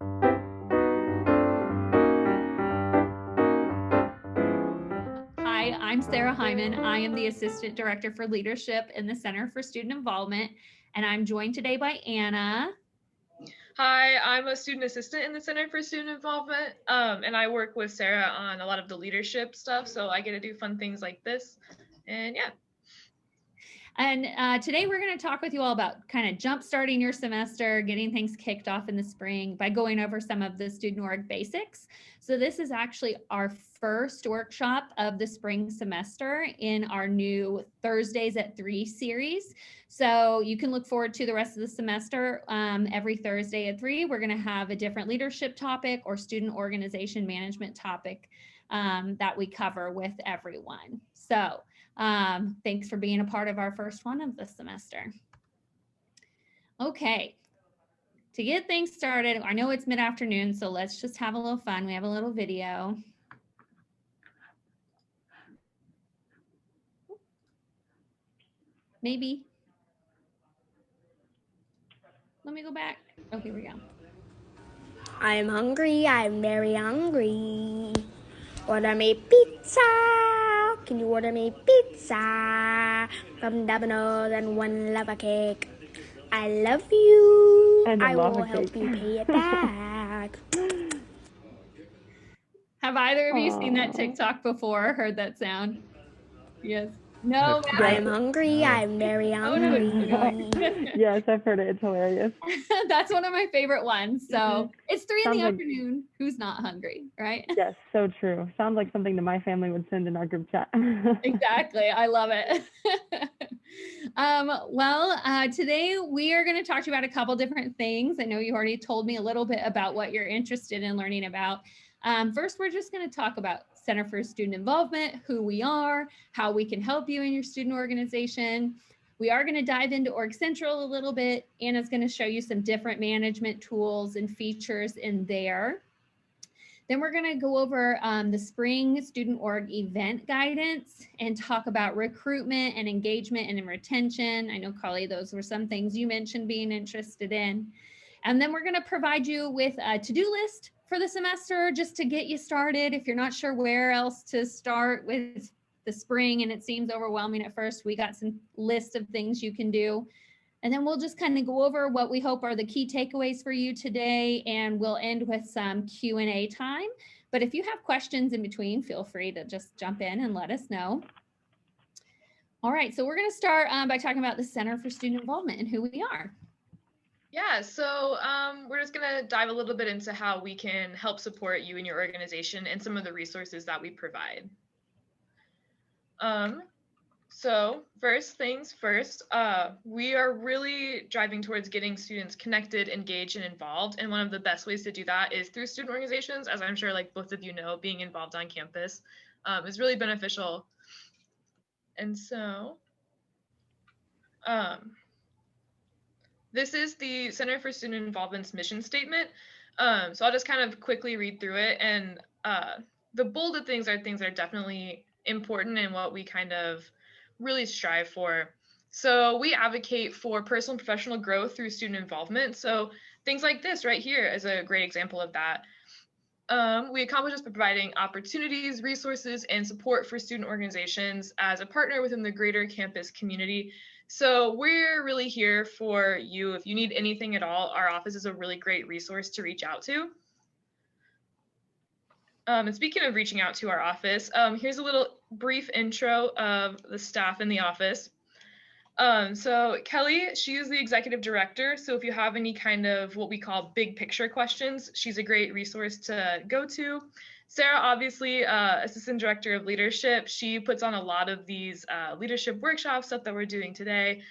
Hi, I'm Sarah Hyman. I am the Assistant Director for Leadership in the Center for Student Involvement, and I'm joined today by Anna. Hi, I'm a student assistant in the Center for Student Involvement, and I work with Sarah on a lot of the leadership stuff, so I get to do fun things like this, and yeah. And today we're going to talk with you all about kind of jump-starting your semester, getting things kicked off in the spring by going over some of the student org basics. So this is actually our first workshop of the spring semester in our new Thursdays at 3 series. So you can look forward to the rest of the semester. Every Thursday at 3, we're going to have a different leadership topic or student organization management topic that we cover with everyone. So thanks for being a part of our first one of the semester. Okay, to get things started, I know it's mid-afternoon, so let's just have a little fun. We have a little video. Maybe. Let me go back. Oh, here we go. I'm hungry, I'm very hungry. Order me pizza. Can you order me pizza? From Domino's and one lava cake. I love you. And I will lava help cake. you pay it back. Have either of you seen that Aw. TikTok before? Heard that sound? Yes. No. I'm hungry, I'm very Oh, no. hungry. Yes, I've heard it. It's hilarious. That's one of my favorite ones. So it's 3 in the Sounds like- afternoon. Who's not hungry, right? Yes, so true. Sounds like something that my family would send in our group chat. Exactly. I love it. Today we are going to talk to you about a couple different things. I know you already told me a little bit about what you're interested in learning about. First, we're just going to talk about Center for Student Involvement, who we are, how we can help you in your student organization. We are going to dive into Org Central a little bit. Anna's going to show you some different management tools and features in there. Then we're going to go over the spring student org event guidance and talk about recruitment and engagement and retention. I know, Carly, those were some things you mentioned being interested in. And then we're going to provide you with a to-do list for the semester just to get you started. If you're not sure where else to start with the spring and it seems overwhelming at first, we got some lists of things you can do. And then we'll just kind of go over what we hope are the key takeaways for you today, and we'll end with some Q&A time. But if you have questions in between, feel free to just jump in and let us know. All right, so we're going to start by talking about the Center for Student Involvement and who we are. Yeah, so we're just going to dive a little bit into how we can help support you and your organization and some of the resources that we provide. So first things first, we are really driving towards getting students connected, engaged, and involved. And one of the best ways to do that is through student organizations. As I'm sure like both of you know, being involved on campus is really beneficial. And so this is the Center for Student Involvement's mission statement. So I'll just kind of quickly read through it. And the bolded things are definitely important and what we kind of really strive for. So we advocate for personal and professional growth through student involvement. So things like this right here is a great example of that. We accomplish this by providing opportunities, resources, and support for student organizations as a partner within the greater campus community. So we're really here for you. If you need anything at all, our office is a really great resource to reach out to. And speaking of reaching out to our office, here's a little brief intro of the staff in the office. So Kelly, she is the executive director. So if you have any kind of what we call big picture questions, she's a great resource to go to. Sarah, obviously, assistant director of leadership. She puts on a lot of these leadership workshops, stuff that we're doing today.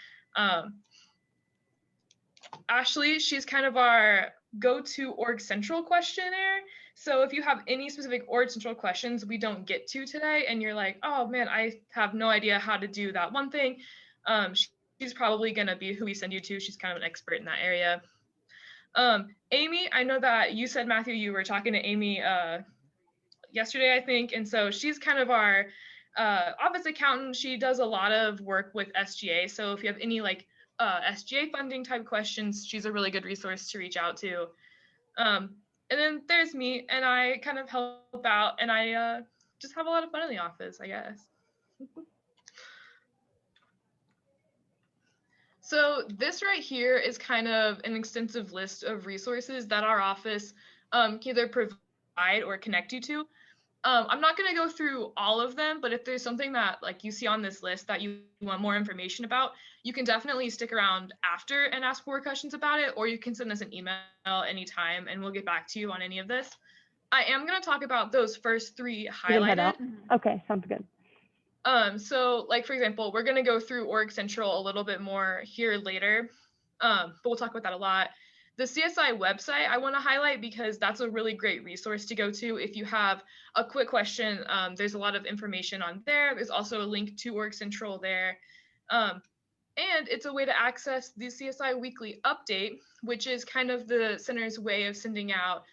Ashley, she's kind of our go-to Org Central questionnaire. So if you have any specific Org Central questions we don't get to today, and you're like, oh man, I have no idea how to do that one thing, she's probably going to be who we send you to. She's kind of an expert in that area. Amy, I know that you said, Matthew, you were talking to Amy yesterday, I think. And so she's kind of our office accountant. She does a lot of work with SGA. So if you have any like SGA funding type questions, she's a really good resource to reach out to. And then there's me, and I kind of help out, and I just have a lot of fun in the office, I guess. So this right here is kind of an extensive list of resources that our office can either provide or connect you to. I'm not going to go through all of them, but if there's something that like you see on this list that you want more information about, you can definitely stick around after and ask more questions about it, or you can send us an email anytime and we'll get back to you on any of this. I am going to talk about those first three You can head highlighted. out. Okay, sounds good. So like, for example, we're going to go through Org Central a little bit more here later, but we'll talk about that a lot. The CSI website I want to highlight because that's a really great resource to go to if you have a quick question. There's a lot of information on there. There's also a link to Org Central there. And it's a way to access the CSI weekly update, which is kind of the center's way of sending out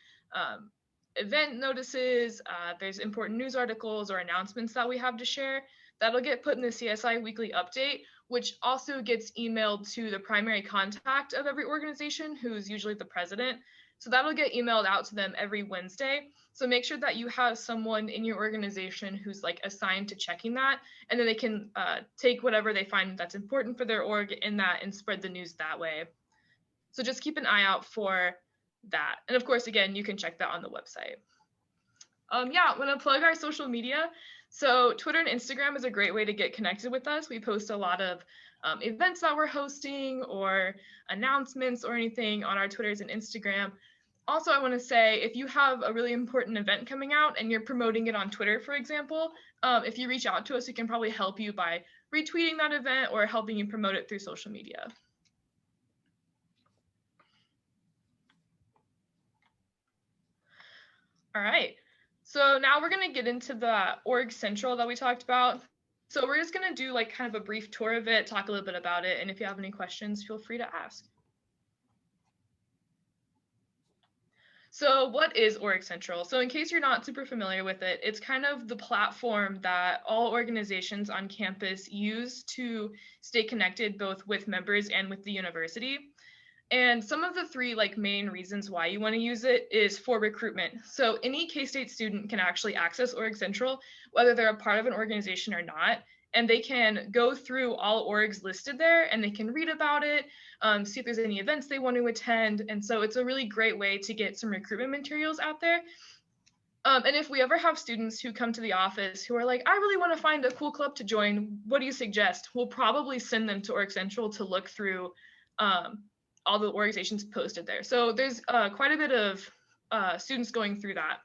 event notices. There's important news articles or announcements that we have to share. That'll get put in the CSI weekly update, which also gets emailed to the primary contact of every organization, who's usually the president. So that'll get emailed out to them every Wednesday. So make sure that you have someone in your organization who's like assigned to checking that, and then they can take whatever they find that's important for their org in that and spread the news that way. So just keep an eye out for that. And of course, again, you can check that on the website. Yeah, I'm gonna plug our social media. So Twitter and Instagram is a great way to get connected with us. We post a lot of events that we're hosting or announcements or anything on our Twitters and Instagram. Also, I want to say if you have a really important event coming out and you're promoting it on Twitter, for example, if you reach out to us, we can probably help you by retweeting that event or helping you promote it through social media. All right. So now we're going to get into the Org Central that we talked about. So we're just going to do like kind of a brief tour of it, talk a little bit about it, and if you have any questions, feel free to ask. So what is Org Central? So in case you're not super familiar with it, it's kind of the platform that all organizations on campus use to stay connected both with members and with the university. And some of the three like main reasons why you want to use it is for recruitment. So any K-State student can actually access Org Central, whether they're a part of an organization or not, and they can go through all orgs listed there and they can read about it, see if there's any events they want to attend. And so it's a really great way to get some recruitment materials out there. And if we ever have students who come to the office who are like, I really want to find a cool club to join, what do you suggest? We'll probably send them to Org Central to look through all the organizations posted there. So there's quite a bit of students going through that.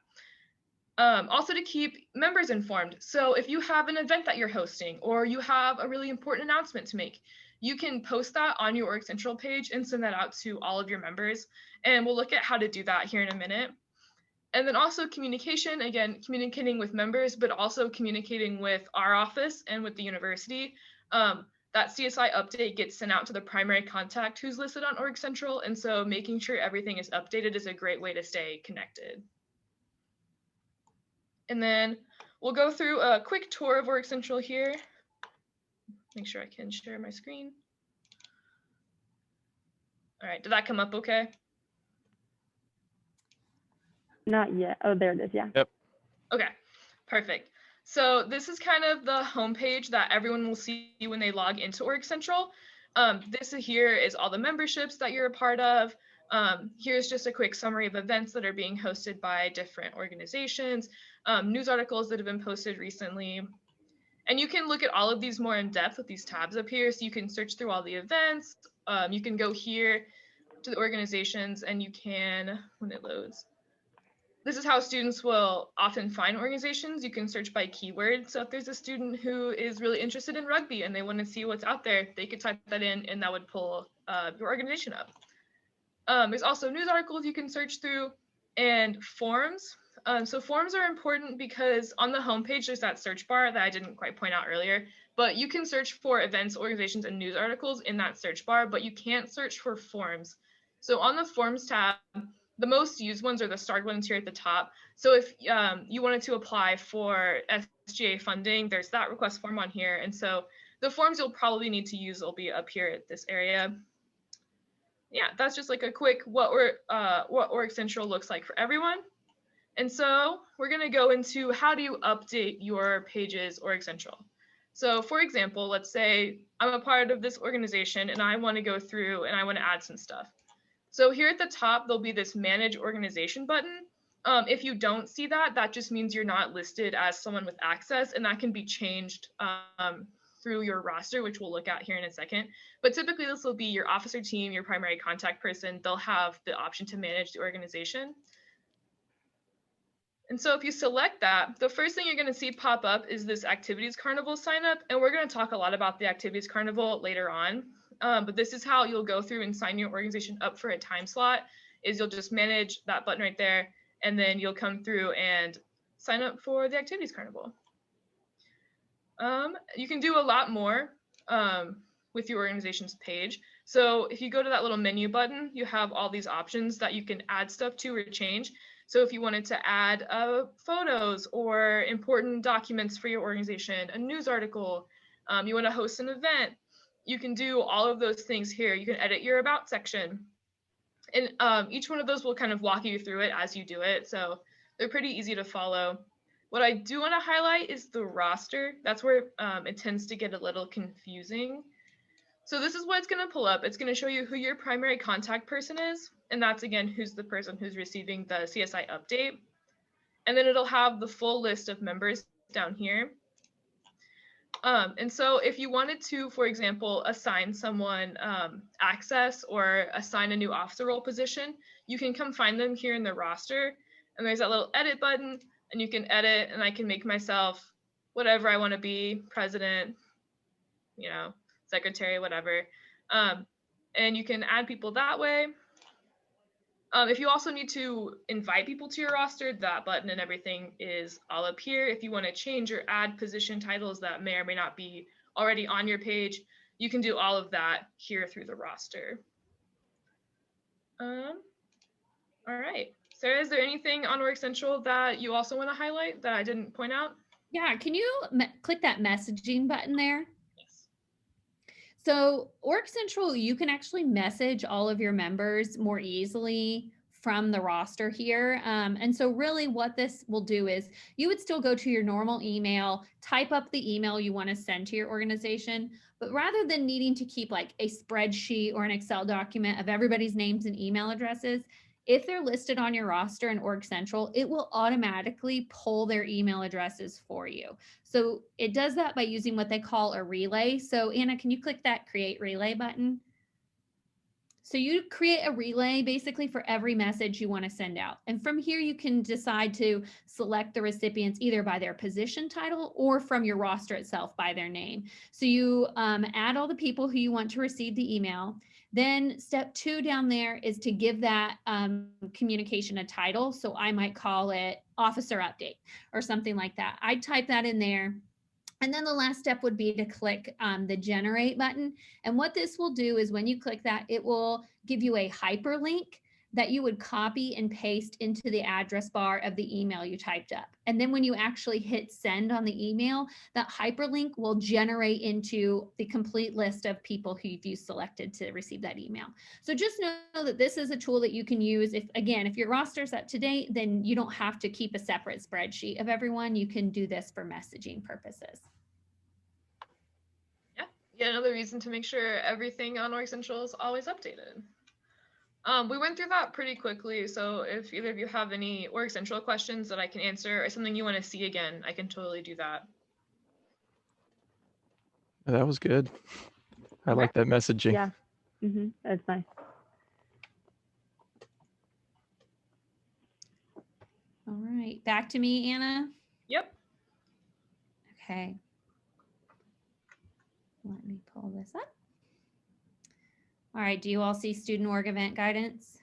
Also to keep members informed. So if you have an event that you're hosting or you have a really important announcement to make, you can post that on your Org Central page and send that out to all of your members. And we'll look at how to do that here in a minute. And then also communication, again, communicating with members, but also communicating with our office and with the university. That CSI update gets sent out to the primary contact who's listed on Org Central, and so making sure everything is updated is a great way to stay connected. And then we'll go through a quick tour of Org Central here. Make sure I can share my screen. All right, did that come up okay? Not yet. Oh, there it is. Yeah. Yep. Okay, perfect. So this is kind of the homepage that everyone will see when they log into Org Central. This here is all the memberships that you're a part of. Here's just a quick summary of events that are being hosted by different organizations, news articles that have been posted recently. And you can look at all of these more in depth with these tabs up here. So you can search through all the events. You can go here to the organizations and you can, when it loads, this is how students will often find organizations. You can search by keyword. So if there's a student who is really interested in rugby and they want to see what's out there, they could type that in and that would pull your organization up. There's also news articles you can search through and forums. So forums are important because on the homepage, there's that search bar that I didn't quite point out earlier, but you can search for events, organizations, and news articles in that search bar, but you can't search for forums. So on the forums tab, the most used ones are the starred ones here at the top. So if you wanted to apply for SGA funding, there's that request form on here. And so the forms you'll probably need to use will be up here at this area. yeah, that's just like a quick what Org Central looks like for everyone. And so we're going to go into how do you update your pages Org Central. So for example, let's say I'm a part of this organization and I want to go through and I want to add some stuff. So here at the top, there'll be this manage organization button. If you don't see that, that just means you're not listed as someone with access, and that can be changed through your roster, which we'll look at here in a second. But typically this will be your officer team, your primary contact person. They'll have the option to manage the organization. And so if you select that, the first thing you're going to see pop up is this Activities Carnival sign up. And we're going to talk a lot about the Activities Carnival later on. But this is how you'll go through and sign your organization up for a time slot, is you'll just manage that button right there. And then you'll come through and sign up for the Activities Carnival. You can do a lot more with your organization's page. So if you go to that little menu button, you have all these options that you can add stuff to or change. So if you wanted to add photos or important documents for your organization, a news article, you want to host an event, you can do all of those things here. You can edit your about section. And each one of those will kind of walk you through it as you do it. So they're pretty easy to follow. What I do want to highlight is the roster. That's where it tends to get a little confusing. So this is what it's going to pull up. It's going to show you who your primary contact person is. And that's, again, who's the person who's receiving the CSI update. And then it'll have the full list of members down here. And so if you wanted to, for example, assign someone access or assign a new officer role position, you can come find them here in the roster. And there's that little edit button, and you can edit, and I can make myself whatever I want to be, president, secretary, whatever. And you can add people that way. If you also need to invite people to your roster, that button and everything is all up here. If you want to change or add position titles that may or may not be already on your page, you can do all of that here through the roster. All right. Sarah, is there anything on Org Central that you also want to highlight that I didn't point out? Yeah, can you click that messaging button there? Yes. So Org Central, you can actually message all of your members more easily from the roster here. And so really what this will do is you would still go to your normal email, type up the email you want to send to your organization, but rather than needing to keep like a spreadsheet or an Excel document of everybody's names and email addresses, if they're listed on your roster in Org Central, it will automatically pull their email addresses for you. So it does that by using what they call a relay. So Anna, can you click that create relay button? So you create a relay basically for every message you want to send out. And from here, you can decide to select the recipients either by their position title or from your roster itself by their name. So you add all the people who you want to receive the email. Then step 2 down there is to give that communication a title. So I might call it officer update or something like that. I'd type that in there. And then the last step would be to click the generate button. And what this will do is when you click that, it will give you a hyperlink that you would copy and paste into the address bar of the email you typed up. And then when you actually hit send on the email, that hyperlink will generate into the complete list of people who you've selected to receive that email. So just know that this is a tool that you can use. If your roster's up to date, then you don't have to keep a separate spreadsheet of everyone. You can do this for messaging purposes. Yeah, another reason to make sure everything on Org Central is always updated. We went through that pretty quickly, so if either of you have any Org Central questions that I can answer or something you want to see again, I can totally do that. That was good. I like that messaging. Yeah. That's nice. All right, back to me, Anna. Yep. Okay. Let me pull this up. All right, do you all see student org event guidance?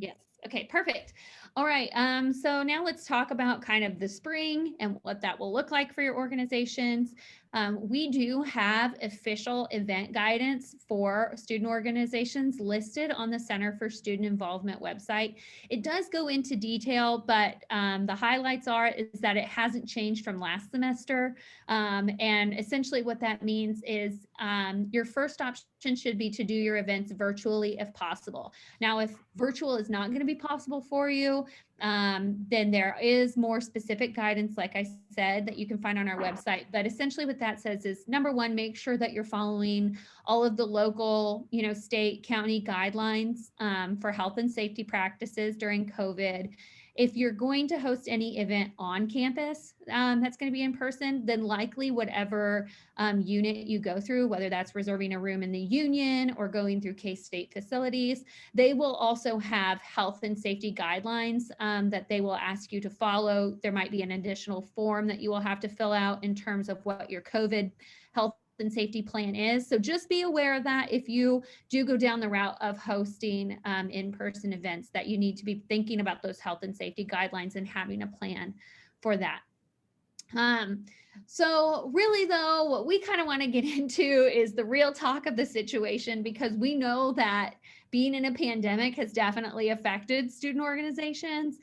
Yes. Okay, perfect. All right, so now let's talk about kind of the spring and what that will look like for your organizations. We do have official event guidance for student organizations listed on the Center for Student Involvement website. It does go into detail, but the highlights are is that it hasn't changed from last semester. And essentially what that means is your first option should be to do your events virtually if possible. Now, if virtual is not going to be possible for you, then there is more specific guidance, like I said, that you can find on our website. But essentially what that says is, number one, make sure that you're following all of the local, state, county guidelines for health and safety practices during COVID. If you're going to host any event on campus that's going to be in person, then likely whatever unit you go through, whether that's reserving a room in the union or going through K-State facilities, they will also have health and safety guidelines that they will ask you to follow. There might be an additional form that you will have to fill out in terms of what your COVID health and safety plan is. So just be aware of that if you do go down the route of hosting in-person events, that you need to be thinking about those health and safety guidelines and having a plan for that. So really though, what we kind of want to get into is the real talk of the situation, because we know that being in a pandemic has definitely affected student organizations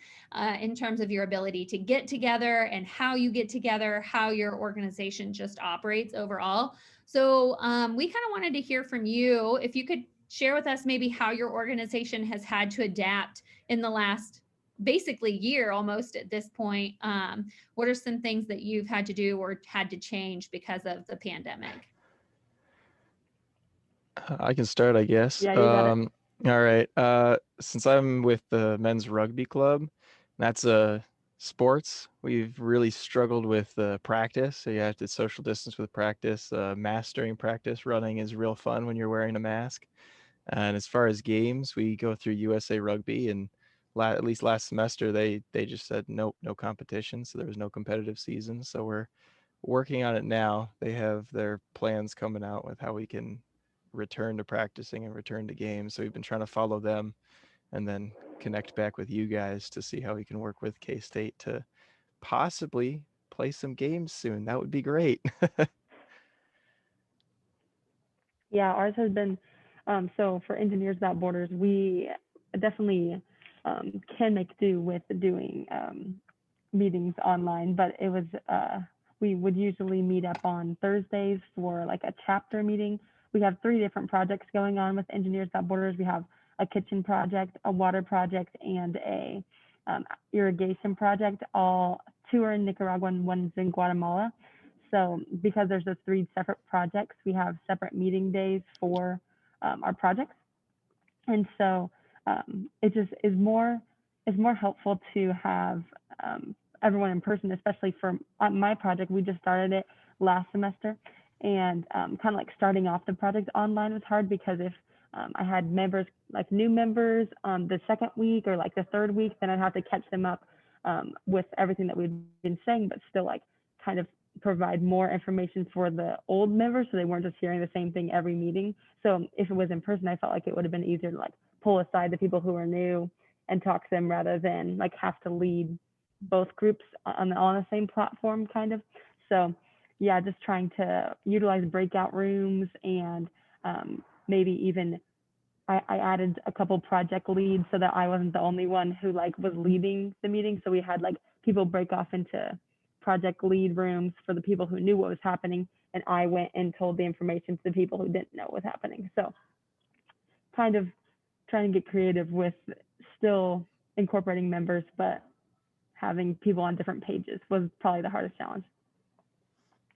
in terms of your ability to get together and how you get together, how your organization just operates overall. So we kind of wanted to hear from you. If you could share with us maybe how your organization has had to adapt in the last basically year almost at this point. What are some things that you've had to do or had to change because of the pandemic? I can start, I guess. Yeah, you got it. All right. Since I'm with the men's rugby club, that's sports. We've really struggled with practice. So you have to social distance with practice. Mask during practice running is real fun when you're wearing a mask. And as far as games, we go through USA Rugby, and at least last semester they just said nope, no competition. So there was no competitive season. So we're working on it now. They have their plans coming out with how we can return to practicing and return to games. So we've been trying to follow them and then connect back with you guys to see how we can work with K-State to possibly play some games soon. That would be great. Yeah, ours has been so for Engineers Without Borders, we definitely can make do with doing meetings online, but it was we would usually meet up on Thursdays for like a chapter meeting. We have 3 different projects going on with Engineers Without Borders. We have a kitchen project, a water project, and a irrigation project. All 2 are in Nicaragua and 1's in Guatemala. So because there's those 3 separate projects, we have separate meeting days for our projects, and so it just is more helpful to have everyone in person, especially for my project. We just started it last semester, and kind of like starting off the project online was hard because if I had members, like new members, the second week or like the third week, then I'd have to catch them up with everything that we've been saying, but still like kind of provide more information for the old members so they weren't just hearing the same thing every meeting. So if it was in person, I felt like it would have been easier to like pull aside the people who are new and talk to them rather than like have to lead both groups on the same platform kind of. So yeah, just trying to utilize breakout rooms and maybe even I added a couple project leads so that I wasn't the only one who like was leading the meeting. So we had like people break off into project lead rooms for the people who knew what was happening, and I went and told the information to the people who didn't know what was happening. So kind of trying to get creative with still incorporating members, but having people on different pages was probably the hardest challenge.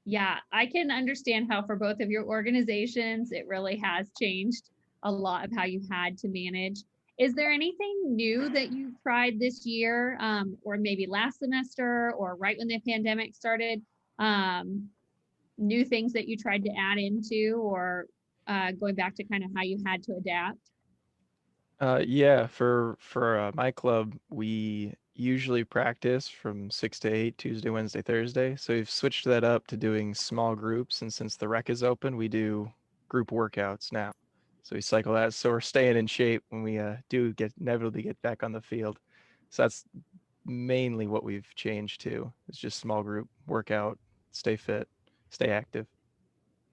Yeah, I can understand how for both of your organizations, it really has changed a lot of how you had to manage. Is there anything new that you tried this year, or maybe last semester, or right when the pandemic started? New things that you tried to add into, or going back to kind of how you had to adapt? Yeah, for my club, we usually practice from 6 to 8, Tuesday, Wednesday, Thursday. So we've switched that up to doing small groups, and since the rec is open, we do group workouts now. So we cycle that. So we're staying in shape when we do get inevitably get back on the field. So that's mainly what we've changed to. It's just small group workout, stay fit. stay active.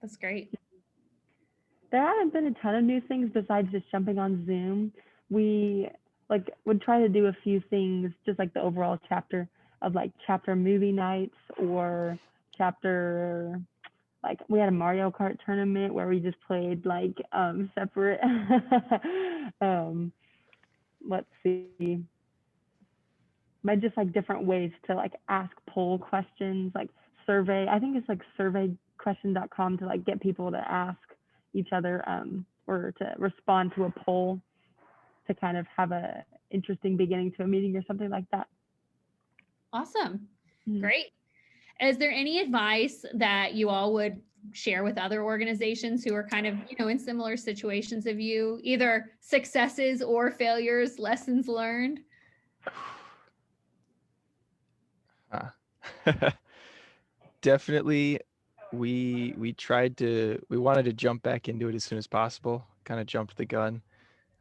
That's great. There haven't been a ton of new things besides just jumping on Zoom. We like would try to do a few things, just like the overall chapter of like chapter movie nights or chapter like we had a Mario Kart tournament where we just played like separate um let's see, but just like different ways to like ask poll questions, like survey. I think it's like surveyquestion.com to like get people to ask each other or to respond to a poll to kind of have a interesting beginning to a meeting or something like that. Awesome. Mhm. Great. Is there any advice that you all would share with other organizations who are kind of, in similar situations of you, either successes or failures, lessons learned? Definitely, we wanted to jump back into it as soon as possible, kind of jumped the gun.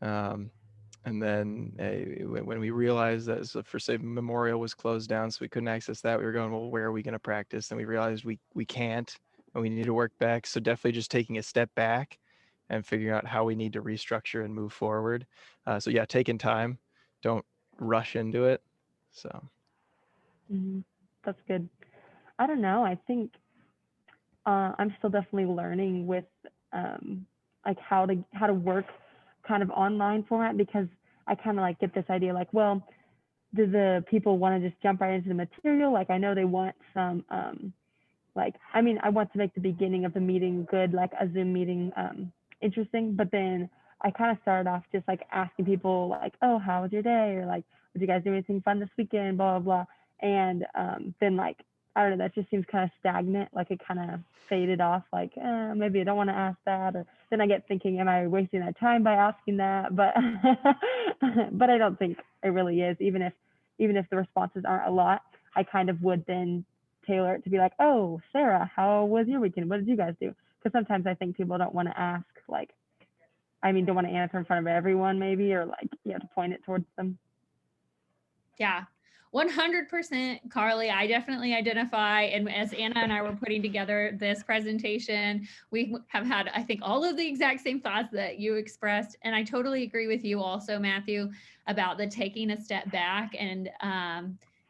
And then when we realized that, so for say Memorial was closed down, so we couldn't access that, we were going, well, where are we going to practice? And we realized we can't, and we need to work back. So definitely just taking a step back and figuring out how we need to restructure and move forward. So yeah, taking time, don't rush into it. So Mhm. That's good. I don't know. I think I'm still definitely learning with like how to work kind of online format, because I kind of like get this idea like, well, do the people want to just jump right into the material? Like I know they want some like I mean I want to make the beginning of the meeting good, like a Zoom meeting interesting, but then I kind of started off just like asking people like, oh, how was your day, or like, did you guys do anything fun this weekend, blah blah blah. And then like I don't know, that just seems kind of stagnant, like it kind of faded off, like maybe I don't want to ask that, or then I get thinking, am I wasting that time by asking that? But but I don't think it really is. Even if the responses aren't a lot, I kind of would then tailor it to be like, oh, Sarah, how was your weekend? What did you guys do? Because sometimes I think people don't want to ask, like, I mean, don't want to answer in front of everyone, maybe, or like, you have to point it towards them. Yeah, 100%, Carly. I definitely identify. And as Anna and I were putting together this presentation, we have had, I think, all of the exact same thoughts that you expressed. And I totally agree with you also, Matthew, about the taking a step back and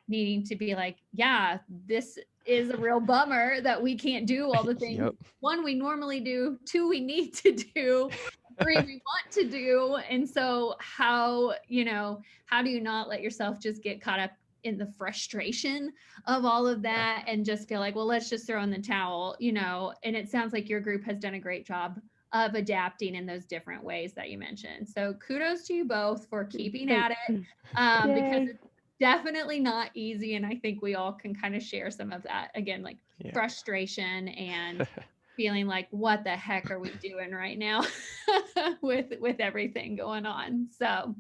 needing to be like, yeah, this is a real bummer that we can't do all the things. Yep. One, we normally do. Two, we need to do. Three, we want to do. And so how do you not let yourself just get caught up in the frustration of all of that and just feel like, well, let's just throw in the towel, and it sounds like your group has done a great job of adapting in those different ways that you mentioned. So kudos to you both for keeping at it, because it's definitely not easy. And I think we all can kind of share some of that, again, like frustration and feeling like, what the heck are we doing right now with everything going on. So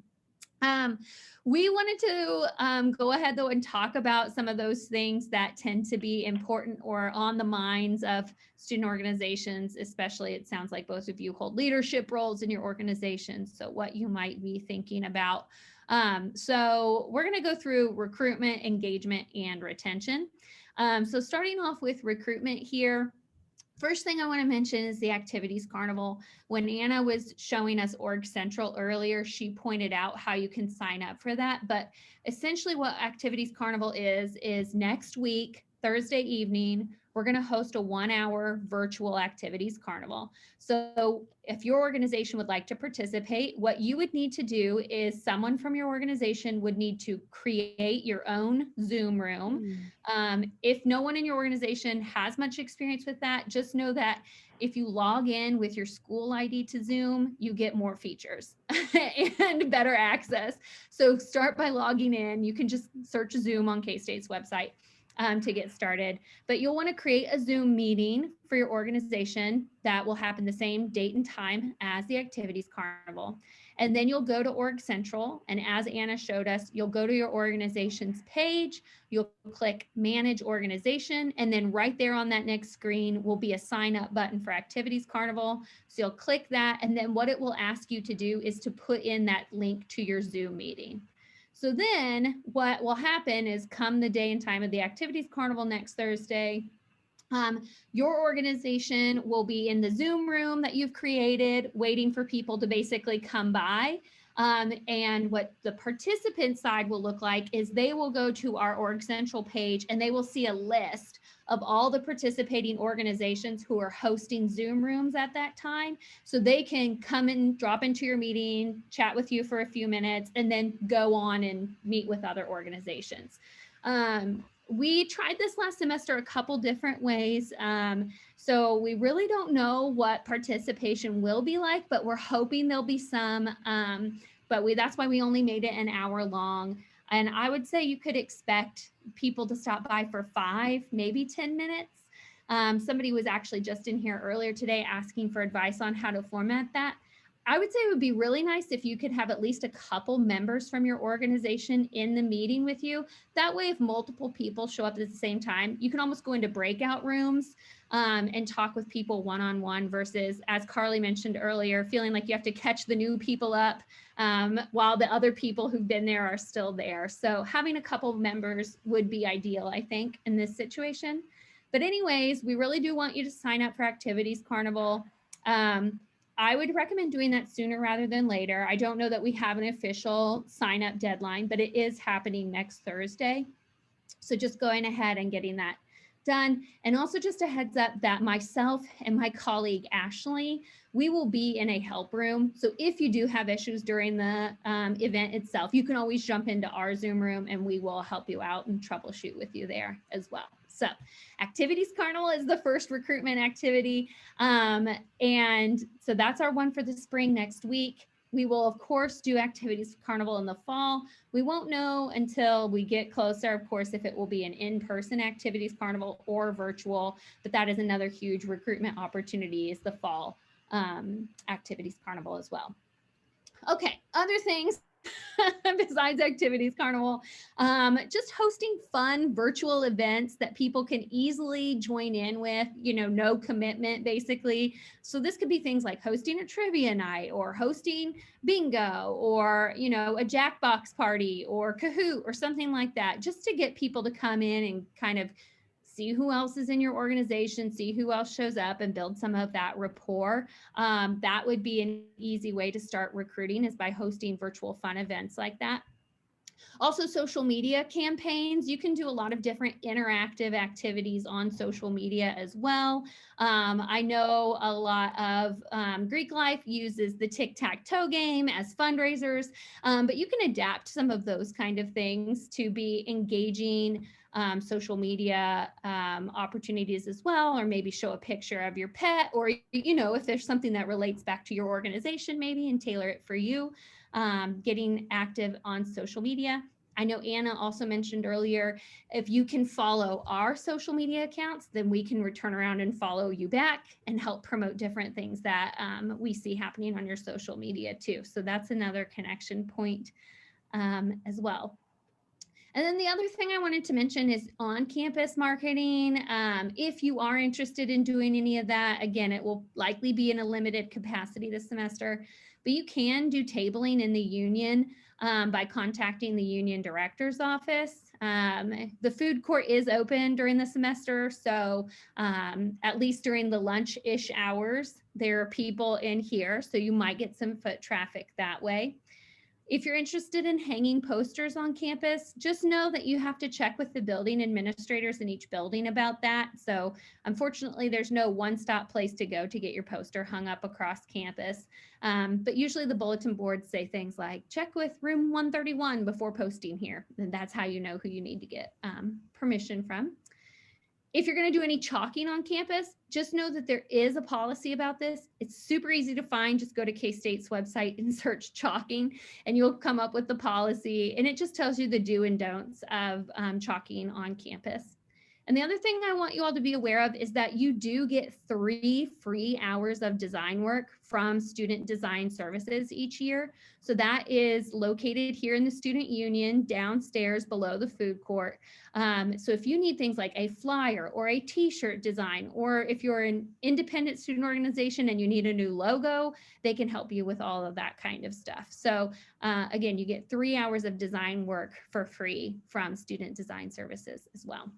we wanted to go ahead though and talk about some of those things that tend to be important or on the minds of student organizations, especially it sounds like both of you hold leadership roles in your organizations. So what you might be thinking about. So we're going to go through recruitment, engagement, and retention. So starting off with recruitment here. First thing I want to mention is the Activities Carnival. When Anna was showing us Org Central earlier, she pointed out how you can sign up for that. But essentially what Activities Carnival is next week, Thursday evening, we're going to host a 1-hour virtual Activities Carnival. So if your organization would like to participate, what you would need to do is someone from your organization would need to create your own Zoom room. If no one in your organization has much experience with that, just know that if you log in with your school ID to Zoom, you get more features and better access. So start by logging in. You can just search Zoom on K-State's website to get started. But you'll want to create a Zoom meeting for your organization that will happen the same date and time as the Activities Carnival. And then you'll go to Org Central. And as Anna showed us, you'll go to your organization's page, you'll click Manage Organization, and then right there on that next screen will be a sign up button for Activities Carnival. So you'll click that, and then what it will ask you to do is to put in that link to your Zoom meeting. So then what will happen is come the day and time of the Activities Carnival next Thursday, Your organization will be in the Zoom room that you've created, waiting for people to basically come by. And what the participant side will look like is they will go to our Org Central page and they will see a list of all the participating organizations who are hosting Zoom rooms at that time. So they can come and drop into your meeting, chat with you for a few minutes, and then go on and meet with other organizations. We tried this last semester a couple different ways. So we really don't know what participation will be like, but we're hoping there'll be some. That's why we only made it an hour long. And I would say you could expect people to stop by for 5, maybe 10 minutes. Somebody was actually just in here earlier today asking for advice on how to format that. I would say it would be really nice if you could have at least a couple members from your organization in the meeting with you. That way, if multiple people show up at the same time, you can almost go into breakout rooms and talk with people one-on-one versus, as Carly mentioned earlier, feeling like you have to catch the new people up while the other people who've been there are still there. So having a couple members would be ideal, I think, in this situation. But anyways, we really do want you to sign up for Activities Carnival. I would recommend doing that sooner rather than later. I don't know that we have an official sign up deadline, but it is happening next Thursday. So just going ahead and getting that done. And also just a heads up that myself and my colleague, Ashley, we will be in a help room. So if you do have issues during the event itself, you can always jump into our Zoom room and we will help you out and troubleshoot with you there as well. So Activities Carnival is the first recruitment activity. And so that's our one for the spring next week. We will, of course, do Activities Carnival in the fall. We won't know until we get closer, of course, if it will be an in-person Activities Carnival or virtual, but that is another huge recruitment opportunity is the fall Activities Carnival as well. Okay, other things besides Activities Carnival, just hosting fun virtual events that people can easily join in with, no commitment basically. So this could be things like hosting a trivia night or hosting bingo or, a Jackbox party or Kahoot or something like that, just to get people to come in and kind of see who else is in your organization, see who else shows up and build some of that rapport. That would be an easy way to start recruiting is by hosting virtual fun events like that. Also, social media campaigns. You can do a lot of different interactive activities on social media as well. I know a lot of Greek Life uses the tic-tac-toe game as fundraisers, but you can adapt some of those kind of things to be engaging social media opportunities as well, or maybe show a picture of your pet, or, if there's something that relates back to your organization, maybe, and tailor it for you. Getting active on social media. I know Anna also mentioned earlier, if you can follow our social media accounts, then we can return around and follow you back and help promote different things that we see happening on your social media too. So that's another connection point as well. And then the other thing I wanted to mention is on-campus marketing. If you are interested in doing any of that, again, it will likely be in a limited capacity this semester, but you can do tabling in the union by contacting the union director's office. The food court is open during the semester, so at least during the lunch-ish hours, there are people in here, so you might get some foot traffic that way. If you're interested in hanging posters on campus, just know that you have to check with the building administrators in each building about that. So unfortunately, there's no one-stop place to go to get your poster hung up across campus. But usually the bulletin boards say things like, check with room 131 before posting here. And that's how you know who you need to get permission from. If you're going to do any chalking on campus, just know that there is a policy about this. It's super easy to find. Just go to K-State's website and search chalking, and you'll come up with the policy. And it just tells you the do and don'ts of chalking on campus. And the other thing I want you all to be aware of is that you do get 3 free hours of design work from Student Design Services each year. So that is located here in the Student Union downstairs below the food court. So if you need things like a flyer or a t-shirt design, or if you're an independent student organization and you need a new logo, they can help you with all of that kind of stuff. So again, you get 3 hours of design work for free from Student Design Services as well.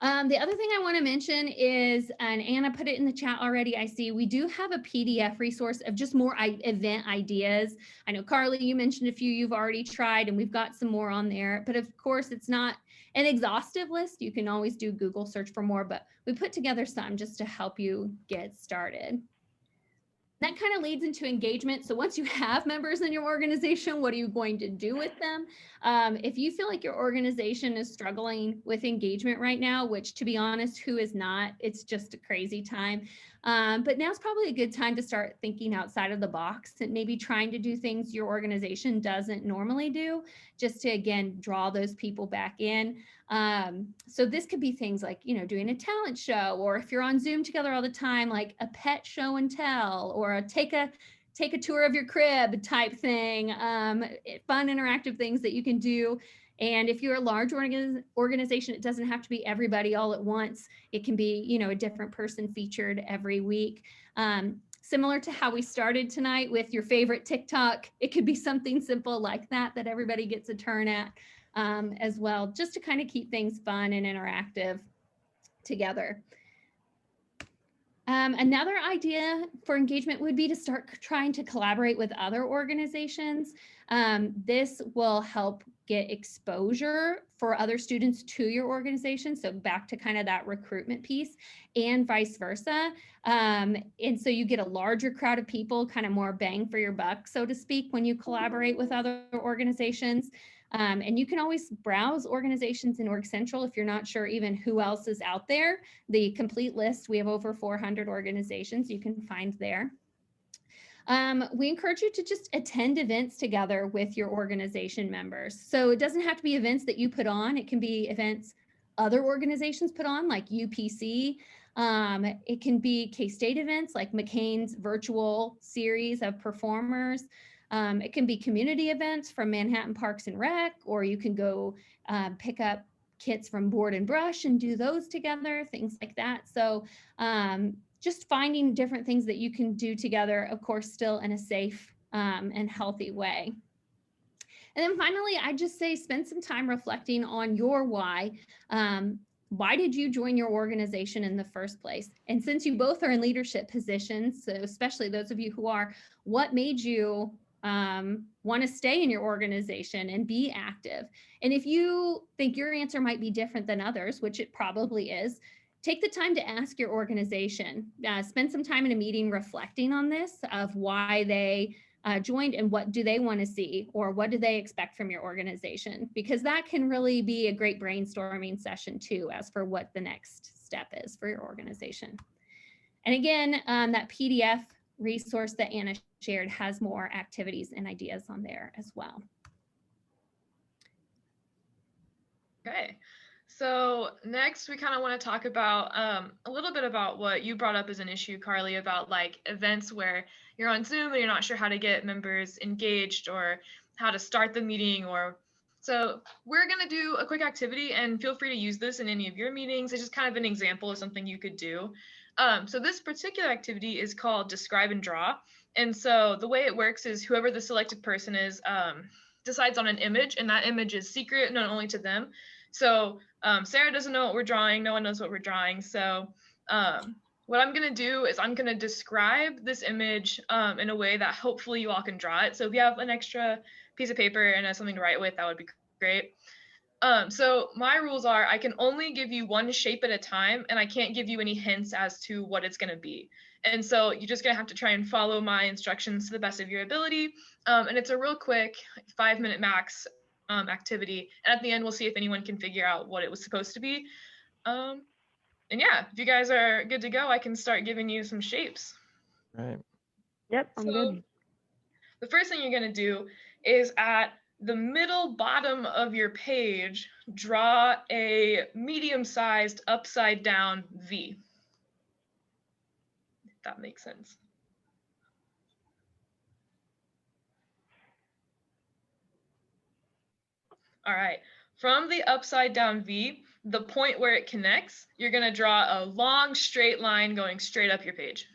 The other thing I want to mention is, and Anna put it in the chat already, I see, we do have a PDF resource of just more event ideas. I know, Carly, you mentioned a few you've already tried, and we've got some more on there. But of course, it's not an exhaustive list. You can always do Google search for more, but we put together some just to help you get started. That kind of leads into engagement. So once you have members in your organization, what are you going to do with them? If you feel like your organization is struggling with engagement right now, which, to be honest, who is not? It's just a crazy time. But now's probably a good time to start thinking outside of the box and maybe trying to do things your organization doesn't normally do, just to, again, draw those people back in. So this could be things like, doing a talent show, or if you're on Zoom together all the time, like a pet show and tell, or a take a tour of your crib type thing, fun interactive things that you can do. And if you're a large organization, it doesn't have to be everybody all at once. It can be, a different person featured every week. Similar to how we started tonight with your favorite TikTok, it could be something simple like that everybody gets a turn at as well, just to kind of keep things fun and interactive together. Another idea for engagement would be to start trying to collaborate with other organizations. This will help get exposure for other students to your organization. So back to kind of that recruitment piece, and vice versa. And so you get a larger crowd of people, kind of more bang for your buck, so to speak, when you collaborate with other organizations. And you can always browse organizations in Org Central if you're not sure even who else is out there. The complete list, we have over 400 organizations you can find there. We encourage you to just attend events together with your organization members. So it doesn't have to be events that you put on. It can be events other organizations put on, like UPC. It can be K-State events like McCain's virtual series of performers. It can be community events from Manhattan Parks and Rec, or you can go pick up kits from Board and Brush and do those together, things like that. So just finding different things that you can do together, of course, still in a safe and healthy way. And then finally, I just say spend some time reflecting on your why. Why did you join your organization in the first place? And since you both are in leadership positions, so especially those of you who are, what made you want to stay in your organization and be active? And if you think your answer might be different than others, which it probably is, take the time to ask your organization. Spend some time in a meeting reflecting on this, of why they joined and what do they want to see, or what do they expect from your organization? Because that can really be a great brainstorming session too, as for what the next step is for your organization. And again, that PDF resource that Anna shared has more activities and ideas on there as well. Okay. So next, we kind of want to talk about a little bit about what you brought up as an issue, Carly, about like events where you're on Zoom and you're not sure how to get members engaged or how to start the meeting. Or so we're going to do a quick activity, and feel free to use this in any of your meetings. It's just kind of an example of something you could do. So this particular activity is called Describe and Draw. And so the way it works is whoever the selected person is decides on an image, and that image is secret, not only to them. So Sarah doesn't know what we're drawing. No one knows what we're drawing. So what I'm going to do is I'm going to describe this image in a way that hopefully you all can draw it. So if you have an extra piece of paper and something to write with, that would be great. So my rules are I can only give you one shape at a time, and I can't give you any hints as to what it's going to be. And so you're just going to have to try and follow my instructions to the best of your ability. And it's a real quick 5-minute max activity. And at the end, we'll see if anyone can figure out what it was supposed to be. And yeah, if you guys are good to go, I can start giving you some shapes. Right. Yep, I'm good. The first thing you're going to do is at the middle bottom of your page, draw a medium-sized upside down V. If that makes sense. All right, from the upside down V, the point where it connects, you're going to draw a long straight line going straight up your page.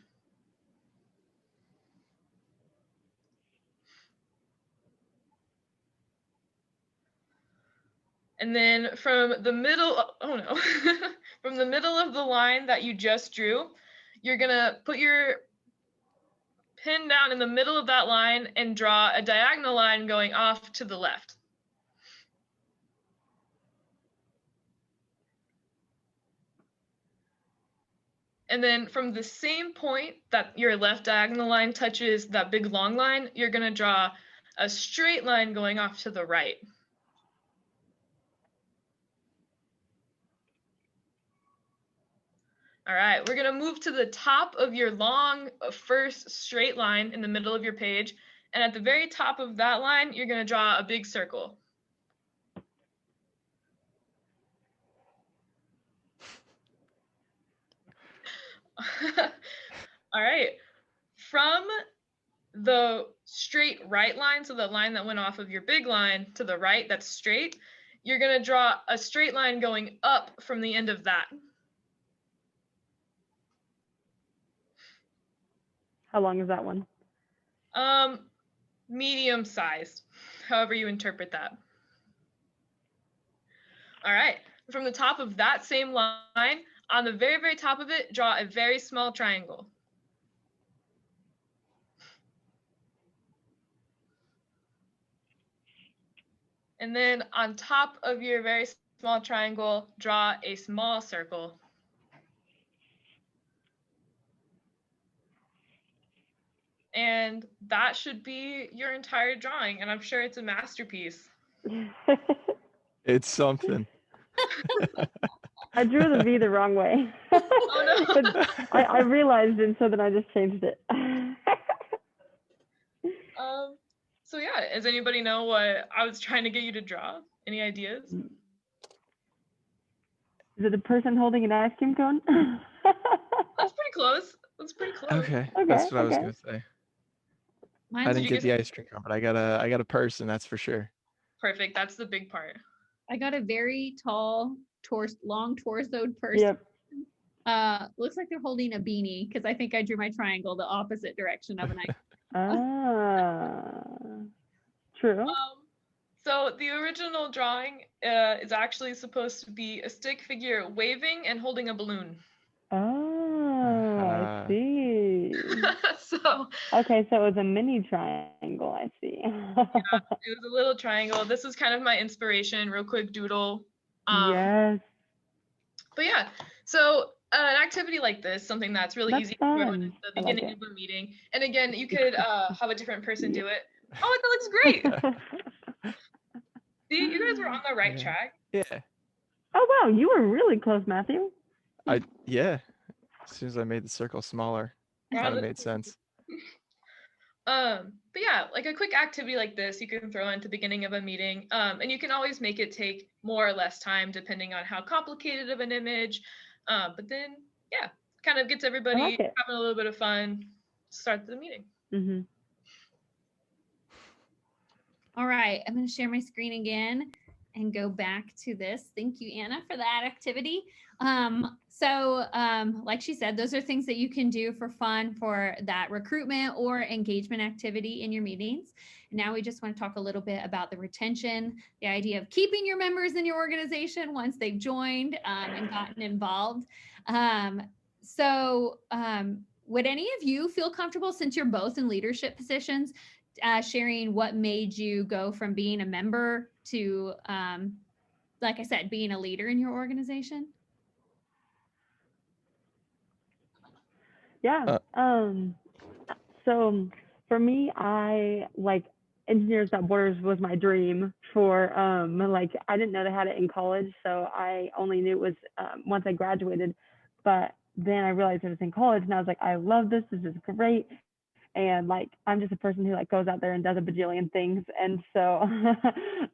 And then from the middle, oh no, from the middle of the line that you just drew, you're gonna put your pin down in the middle of that line and draw a diagonal line going off to the left. And then from the same point that your left diagonal line touches that big long line, you're gonna draw a straight line going off to the right. All right, we're gonna move to the top of your long first straight line in the middle of your page. And at the very top of that line, you're gonna draw a big circle. All right, from the straight right line, so the line that went off of your big line to the right, that's straight, you're gonna draw a straight line going up from the end of that. How long is that one? Medium sized, however you interpret that. All right, from the top of that same line, on the very, very top of it, draw a very small triangle. And then on top of your very small triangle, draw a small circle. And that should be your entire drawing, and I'm sure it's a masterpiece. It's something. I drew the V the wrong way. Oh no. But I realized, and so then I just changed it. So yeah, does anybody know what I was trying to get you to draw? Any ideas? Is it the person holding an ice cream cone? That's pretty close. That's pretty close. Okay, Okay, that's what I was okay. gonna say. Mine's I didn't you get guys- the ice cream cone, but I got a person, that's for sure. Perfect. That's the big part. I got a very tall, long torsoed person. Yep. Looks like they're holding a beanie because I think I drew my triangle the opposite direction of an ice. True. So the original drawing is actually supposed to be a stick figure waving and holding a balloon. Oh, I see. So Okay, so it was a mini triangle. I see. it was a little triangle. This was kind of my inspiration, real quick doodle. Yes. But yeah, so an activity like this, something that's really That's easy to throw in fun. at the I like beginning it. of a meeting. And again, you could have a different person do it. Oh, that looks great. See, you guys were on the right Yeah. track. Yeah. Oh wow, you were really close, Matthew. Yeah. As soon as I made the circle smaller, We're kind on of the- made sense. But yeah, like a quick activity like this, you can throw into the beginning of a meeting. And you can always make it take more or less time depending on how complicated of an image. But then, yeah, kind of gets everybody like it. having a little bit of fun. Start the meeting. Mm-hmm. All right, I'm going to share my screen again and go back to this. Thank you, Anna, for that activity. Like she said, those are things that you can do for fun for that recruitment or engagement activity in your meetings. Now we just want to talk a little bit about the retention, the idea of keeping your members in your organization once they've joined and gotten involved. Would any of you feel comfortable, since you're both in leadership positions, sharing what made you go from being a member to, like I said, being a leader in your organization? Yeah. So for me, I like Engineers Without Borders was my dream for like I didn't know they had it in college, so I only knew it was once I graduated. But then I realized it was in college, and I was like, I love this. This is great. And like I'm just a person who like goes out there and does a bajillion things, and so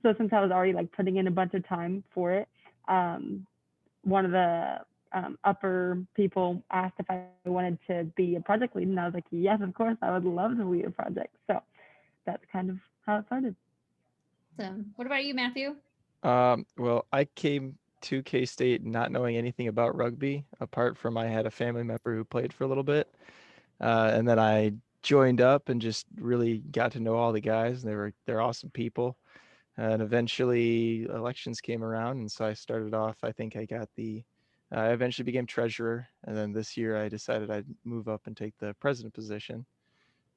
so since I was already like putting in a bunch of time for it, one of the upper people asked if I wanted to be a project lead, and I was like, yes, of course, I would love to lead a project. So that's kind of how it started. So what about you, Matthew? Well, I came to K-State not knowing anything about rugby, apart from I had a family member who played for a little bit. And then I joined up and just really got to know all the guys. They're awesome people. And eventually elections came around. And so I started off, I think I got I eventually became treasurer. And then this year I decided I'd move up and take the president position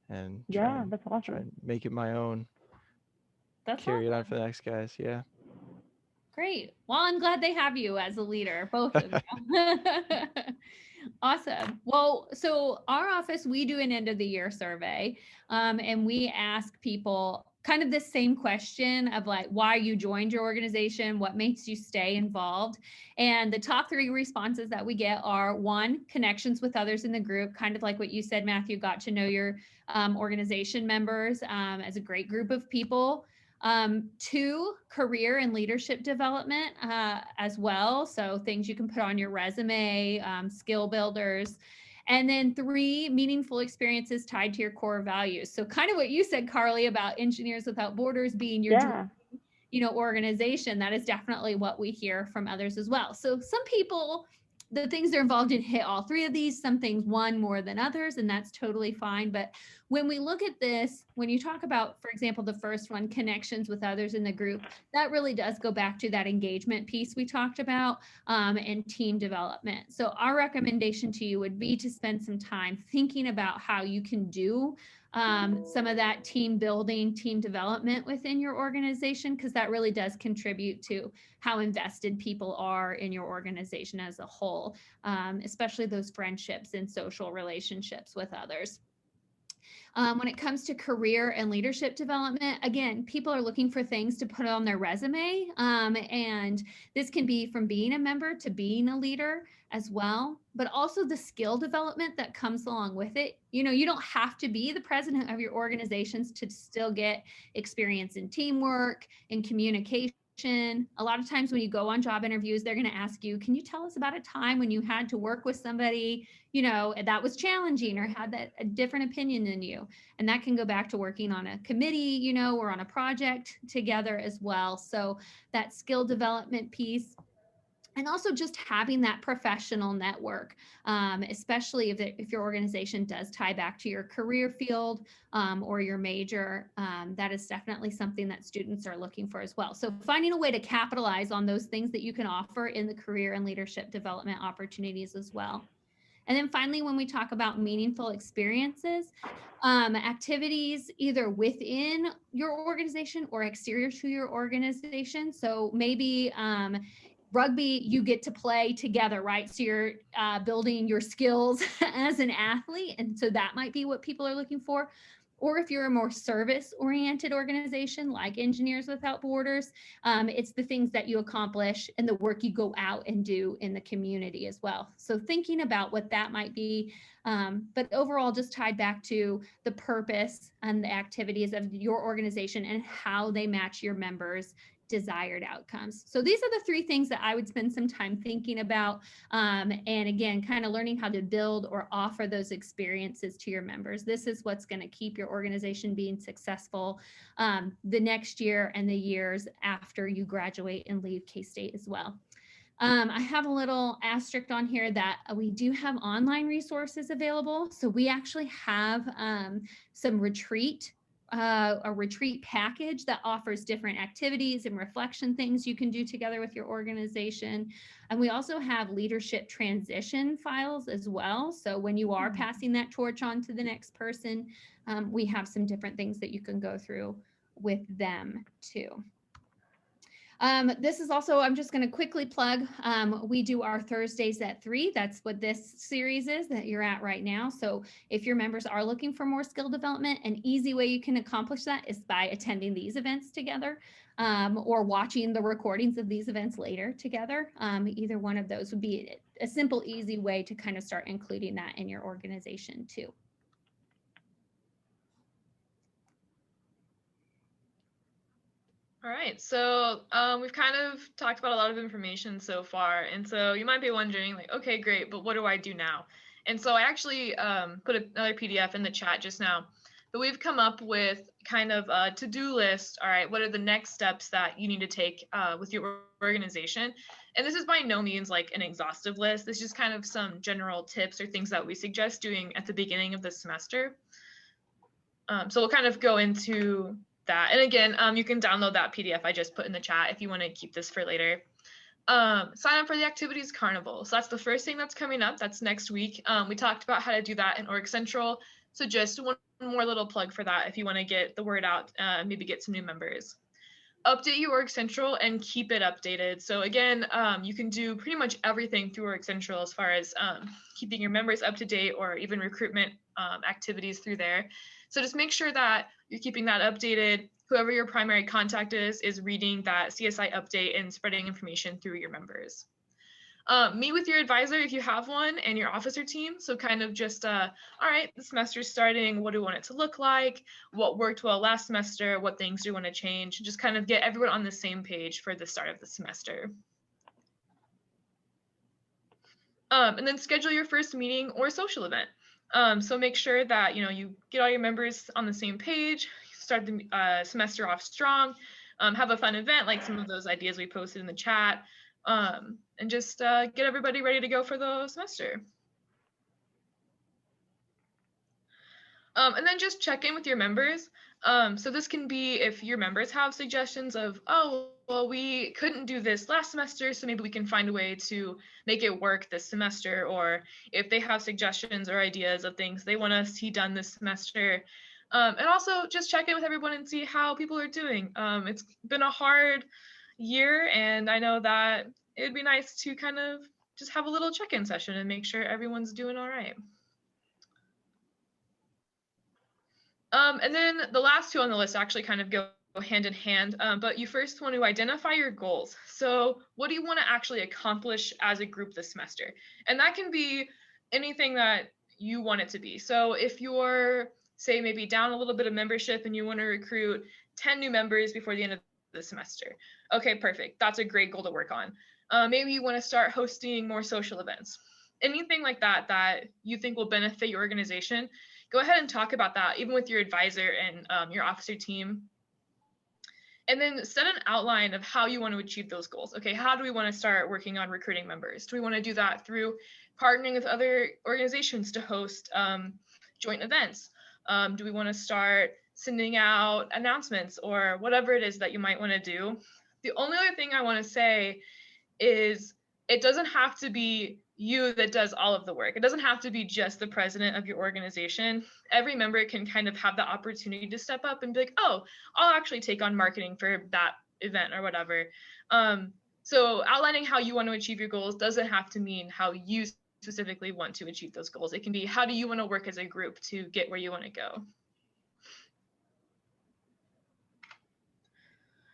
and Yeah, that's try awesome. and make it my own, That's carry it on awesome. for the next guys. Yeah. Great. Well, I'm glad they have you as a leader, both of you. Awesome. Well, so our office, we do an end of the year survey, and we ask people kind of the same question of like why you joined your organization, what makes you stay involved. And the top 3 responses that we get are: 1, connections with others in the group, kind of like what you said, Matthew, got to know your organization members as a great group of people. 2, career and leadership development as well. So things you can put on your resume, skill builders. And then 3, meaningful experiences tied to your core values. So kind of what you said, Carly, about Engineers Without Borders being your Yeah. organization. That is definitely what we hear from others as well. So some people, the things they're involved in hit all 3 of these, some things one more than others, and that's totally fine. But when we look at this, when you talk about, for example, the first one, connections with others in the group, that really does go back to that engagement piece we talked about, and team development. So our recommendation to you would be to spend some time thinking about how you can do some of that team building, team development within your organization, because that really does contribute to how invested people are in your organization as a whole, especially those friendships and social relationships with others. When it comes to career and leadership development, again, people are looking for things to put on their resume. And this can be from being a member to being a leader as well, but also the skill development that comes along with it. You don't have to be the president of your organizations to still get experience in teamwork and communication. A lot of times when you go on job interviews, they're going to ask you, can you tell us about a time when you had to work with somebody, that was challenging or had a different opinion than you? And that can go back to working on a committee, or on a project together as well. So that skill development piece, and also just having that professional network, especially if your organization does tie back to your career field or your major, that is definitely something that students are looking for as well. So finding a way to capitalize on those things that you can offer in the career and leadership development opportunities as well. And then finally, when we talk about meaningful experiences, activities either within your organization or exterior to your organization. So maybe rugby, you get to play together, right? So you're building your skills as an athlete. And so that might be what people are looking for. Or if you're a more service-oriented organization like Engineers Without Borders, it's the things that you accomplish and the work you go out and do in the community as well. So thinking about what that might be, but overall just tied back to the purpose and the activities of your organization and how they match your members' desired outcomes. So these are the 3 things that I would spend some time thinking about. And again, kind of learning how to build or offer those experiences to your members. This is what's going to keep your organization being successful the next year and the years after you graduate and leave K-State as well. I have a little asterisk on here that we do have online resources available. So we actually have some a retreat package that offers different activities and reflection things you can do together with your organization. And we also have leadership transition files as well. So when you are passing that torch on to the next person, we have some different things that you can go through with them too. This is also, I'm just going to quickly plug, we do our Thursdays at 3. That's what this series is that you're at right now. So if your members are looking for more skill development, an easy way you can accomplish that is by attending these events together or watching the recordings of these events later together. Either one of those would be a simple, easy way to kind of start including that in your organization too. All right, so we've kind of talked about a lot of information so far, and so you might be wondering, like, okay, great, but what do I do now? And so I actually put another PDF in the chat just now, but we've come up with kind of a to-do list. All right, what are the next steps that you need to take with your organization? And this is by no means like an exhaustive list. This is just kind of some general tips or things that we suggest doing at the beginning of the semester. So we'll kind of go into that. And again, you can download that PDF I just put in the chat if you want to keep this for later. Sign up for the activities carnival. So that's the first thing that's coming up. That's next week. We talked about how to do that in Org Central. So just one more little plug for that if you want to get the word out, maybe get some new members. Update your Org Central and keep it updated. So again, you can do pretty much everything through Org Central as far as keeping your members up to date or even recruitment activities through there. So just make sure that you're keeping that updated. Whoever your primary contact is reading that CSI update and spreading information through your members. Meet with your advisor if you have one and your officer team. So kind of just, all right, the semester's starting. What do we want it to look like? What worked well last semester? What things do you want to change? Just kind of get everyone on the same page for the start of the semester. And then schedule your first meeting or social event. So make sure that you get all your members on the same page, start the semester off strong, have a fun event like some of those ideas we posted in the chat, and just get everybody ready to go for the semester. And then just check in with your members. So this can be if your members have suggestions of, oh, well, we couldn't do this last semester, so maybe we can find a way to make it work this semester, or if they have suggestions or ideas of things they want to see done this semester. And also just check in with everyone and see how people are doing. It's been a hard year, and I know that it'd be nice to kind of just have a little check-in session and make sure everyone's doing all right. And then the last two on the list actually kind of go hand in hand, but you first want to identify your goals. So what do you want to actually accomplish as a group this semester? And that can be anything that you want it to be. So if you're, say, maybe down a little bit of membership and you want to recruit 10 new members before the end of the semester. Okay, perfect. That's a great goal to work on. Maybe you want to start hosting more social events. Anything like that that you think will benefit your organization, go ahead and talk about that, even with your advisor and your officer team. And then set an outline of how you want to achieve those goals. Okay, how do we want to start working on recruiting members? Do we want to do that through partnering with other organizations to host joint events? Do we want to start sending out announcements or whatever it is that you might want to do? The only other thing I want to say is it doesn't have to be you that does all of the work. It doesn't have to be just the president of your organization. Every member can kind of have the opportunity to step up and be like, oh, I'll actually take on marketing for that event or whatever. So outlining how you want to achieve your goals doesn't have to mean how you specifically want to achieve those goals. It can be, how do you want to work as a group to get where you want to go?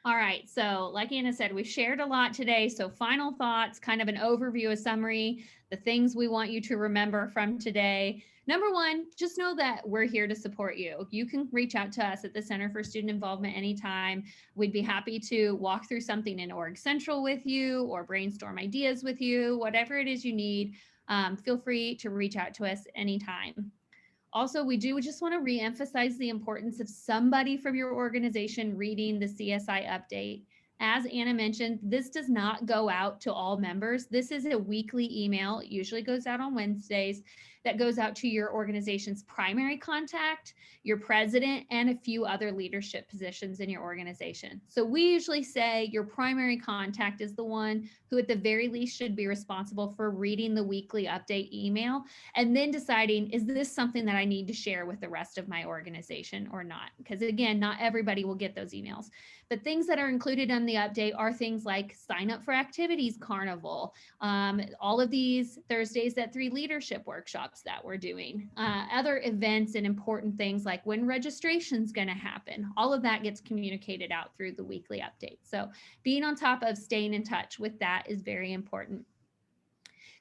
All right, so like Anna said, we've shared a lot today. So final thoughts, kind of an overview, a summary, the things we want you to remember from today. Number one, just know that we're here to support you. You can reach out to us at the Center for Student Involvement anytime. We'd be happy to walk through something in Org Central with you or brainstorm ideas with you, whatever it is you need. Feel free to reach out to us anytime. Also, we just want to reemphasize the importance of somebody from your organization reading the CSI update. As Anna mentioned, this does not go out to all members. This is a weekly email. It usually goes out on Wednesdays that goes out to your organization's primary contact, your president, and a few other leadership positions in your organization. So we usually say your primary contact is the one who at the very least should be responsible for reading the weekly update email and then deciding, is this something that I need to share with the rest of my organization or not? Because again, not everybody will get those emails. But things that are included in the update are things like sign up for activities carnival, all of these Thursdays at 3 leadership workshops that we're doing, other events and important things like when registration's going to happen. All of that gets communicated out through the weekly update. So being on top of staying in touch with that is very important.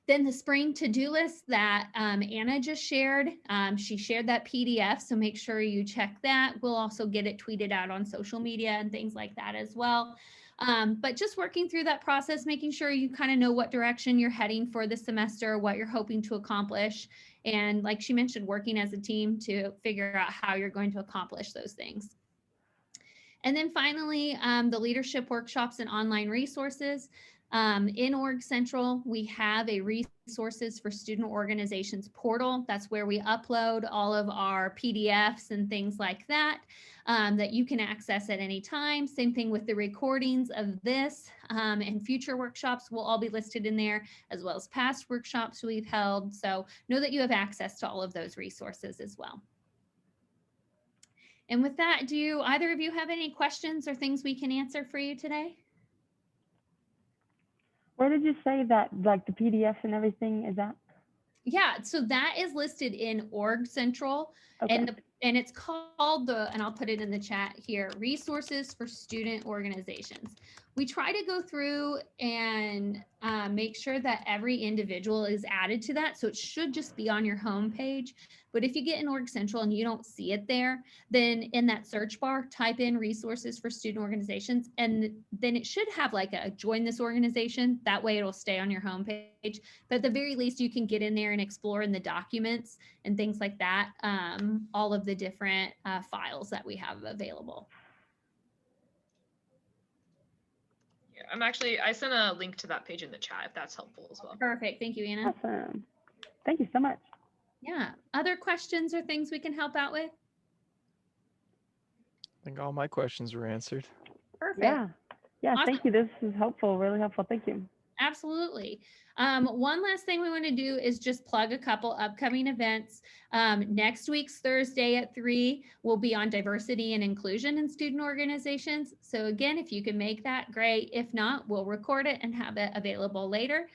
Then the spring to-do list that Anna just shared, she shared that PDF, so make sure you check that. We'll also get it tweeted out on social media and things like that as well. But just working through that process, making sure you kind of know what direction you're heading for the semester, what you're hoping to accomplish. And like she mentioned, working as a team to figure out how you're going to accomplish those things. And then finally, the leadership workshops and online resources. In Org Central, we have a resources for student organizations portal. That's where we upload all of our PDFs and things like that, that you can access at any time. Same thing with the recordings of this and future workshops will all be listed in there, as well as past workshops we've held. So know that you have access to all of those resources as well. And with that, do either of you have any questions or things we can answer for you today? Where did you say that, like the PDFs and everything is at? Yeah, so that is listed in Org Central, Okay. and it's called and I'll put it in the chat here, Resources for Student Organizations. We try to go through and make sure that every individual is added to that. So it should just be on your home page. But if you get in Org Central and you don't see it there, then in that search bar, type in Resources for Student Organizations, and then it should have like a join this organization. That way it'll stay on your home page. But at the very least, you can get in there and explore in the documents and things like that, all of the different files that we have available. Yeah, I sent a link to that page in the chat if that's helpful as well. Perfect. Thank you, Anna. Awesome. Thank you so much. Yeah. Other questions or things we can help out with? I think all my questions were answered. Perfect. Yeah. Yeah. Awesome. Thank you. This is helpful. Really helpful. Thank you. Absolutely. One last thing we want to do is just plug a couple upcoming events. Next week's Thursday at 3 will be on diversity and inclusion in student organizations. So again, if you can make that, great. If not, we'll record it and have it available later.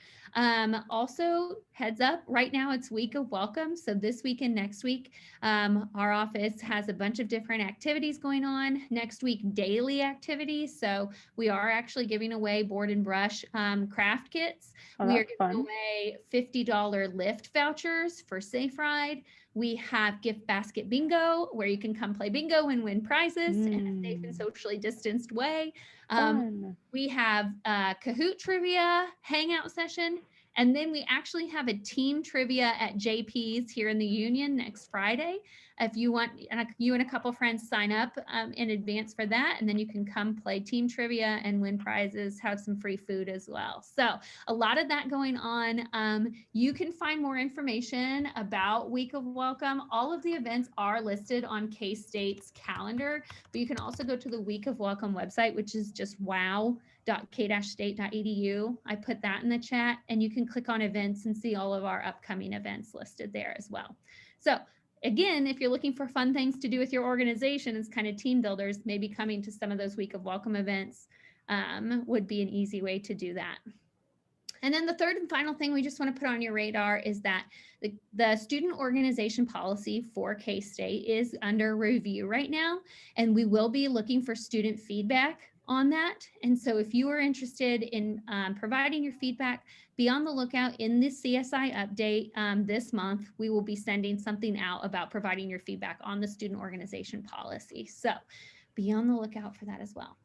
Also, heads up, right now it's Week of Welcome. So this week and next week, our office has a bunch of different activities going on. Next week, daily activities. So we are actually giving away board and brush craft kits. Oh, we are that's giving fun. away $50 Lyft vouchers for Safe Ride. We have gift basket bingo, where you can come play bingo and win prizes in a safe and socially distanced way. Fun. We have Kahoot trivia hangout session. And then we actually have a team trivia at JP's here in the Union next Friday. If you want, you and a couple friends sign up in advance for that, and then you can come play team trivia and win prizes, have some free food as well. So a lot of that going on. You can find more information about Week of Welcome. All of the events are listed on K-State's calendar, but you can also go to the Week of Welcome website, which is just wow.k-state.edu. I put that in the chat, and you can click on events and see all of our upcoming events listed there as well. So again, if you're looking for fun things to do with your organization as kind of team builders, maybe coming to some of those Week of Welcome events would be an easy way to do that. And then the third and final thing we just want to put on your radar is that the student organization policy for K-State is under review right now, and we will be looking for student feedback on that. And so if you are interested in providing your feedback, be on the lookout. In the CSI update this month, we will be sending something out about providing your feedback on the student organization policy. So be on the lookout for that as well.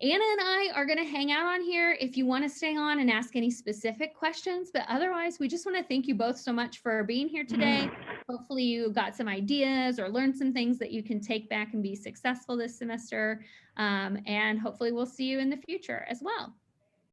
Anna and I are going to hang out on here if you want to stay on and ask any specific questions, but otherwise we just want to thank you both so much for being here today. Hopefully you got some ideas or learned some things that you can take back and be successful this semester. And hopefully we'll see you in the future as well.